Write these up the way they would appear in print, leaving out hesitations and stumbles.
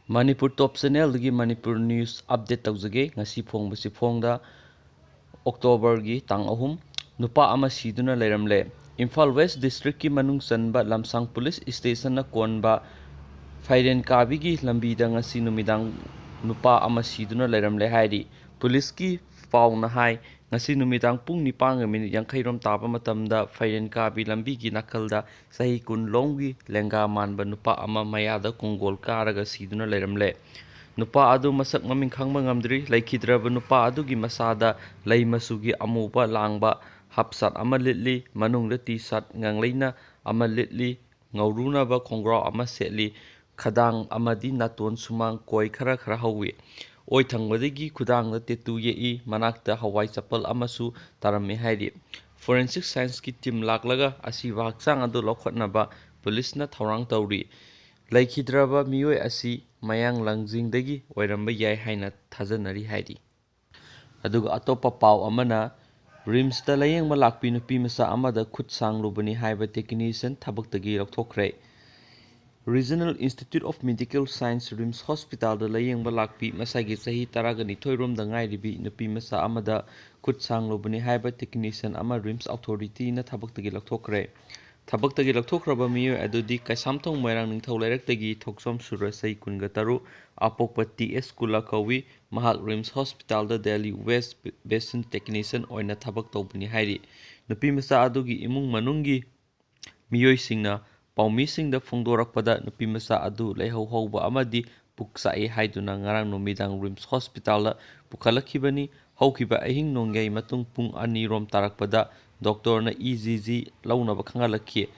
Manipur Top Channel gi Manipur News Update tawjage ngasi phongbasi phongda October gi tang ahum nupa ama siduna leiramle Imphal West District ki manung chanba Lamsang Police Station na konba Fairen kabi gi lambi da ngasi numidang nupa ama siduna leiramle hairi police ki paw na hai ngasi numidang pung nipang minute yankhairom taba matamda Fairen kabi lambi gi nakalda sahi kun longgi lenga manba nupa ama mayada kongol karaga siduna leiramle nupa adu masak maming khangba ngamdri laikhidraba nupa adu gi masada lei masugi amuba langba hapsat ama litli manungda t-shirt ngangleina ama litli ngaurunaba khongrau ama setli khadang amadi naton sumang koi khara hawi oi thangwadagi khudang da tetu yei manakta hawai chapal amasu tarame hairi forensic science ki team laklaga asi waksang adu lokhotnaba police na thorang tawri laikhidraba mioi asi mayang langjingdagi oiramba yai haina thajanari hairi aduga atopa paw amana rims da layengma lakpi nupi masa amada khut sanglubani haiba technician thabaktagi laothokhre Regional Institute of Medical Science Rims Hospital da layengba lakpi masagi sahi taragani thoirom da ngairibi nupi masa amada khut sanglubani haiba technician ama Rims Authority na thabaktagi laothokhre thabaktagi laothokhraba mioi adudi kaisamthong moirang ningthau lairektagi thoksom surasai kunga taru apokpa TS Kula kawi mahak Rims Hospital da Delhi West Basin Technician oina thabak tawbani hairi nupi masa adugi imung manunggi mioi singna Paumisingda phongdorakpada nupi masa adu leihauhauba amadi puksai haiduna ngarang numidang Rims Hospital pukhalakhibani haukiba ahing nongyai matung pung ani rom tarakpada doctor na ECG launaba khangalakhi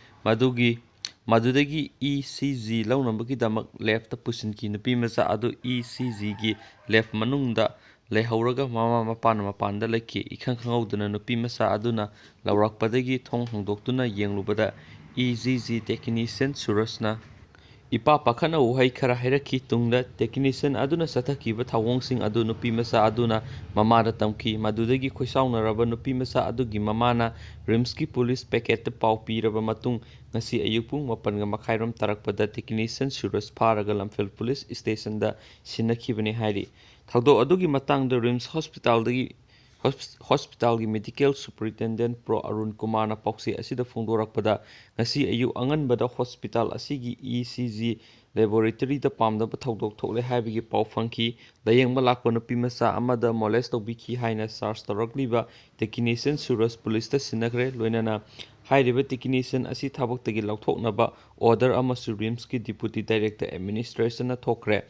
madudagi ECG launabaki damak left ta pusinki nupi masa adu ECG gi left manungda leihauraga mama mapanda lekhi ikhang khangauduna nupi masa aduna laurakpadagi thong hangdoktuna yenglubada ECG technician Surasna ipa pakhana uhai khara hairaki tungda technician aduna sathakiba thawongsing adu nupi masa aduna mamada tamki madudagi khoisaunaraba nupi masa adugi mamana rimski police packet paw piraba matung ngasi ayupung 8:30 tarakpada technician Suras pharaga lamphel police station da sinakhibani hairi thawdo adugi matangda Rims Hospital gi medical superintendent Pro Arun Kumar na pauksi asida phongdorakpada ngasi ayu anganbada hospital asigi ECG laboratory da pamda thawdok thokle haibigi paw phangki layengba lakpa nupi masa amada molest tawbiki haina charge tawrakliba technician Suras police ta sinakre loinana hairiba technician asi thabaktagi lauthoknaba order amasu Rims ki deputy director administration na thokre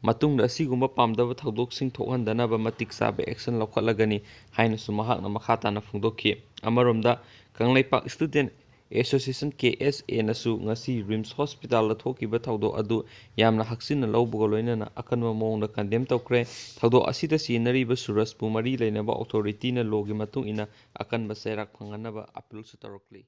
matungda asigumba pamdaba thawdoksing thokhandanaba matik sabe action laukhatlagani haina sumahakna makhatana phongdokhi amaromda kanglaipak student Association KSA nasu ngasi Rims Hospital la thokiba thawdo adu yamna haksina lawbuga loinana akanwa mongda condemn tawkre thawdo asida sinariba Suras pumari leinaba authority na logi matung ina akanba sairak phanganaba appeal su tarokli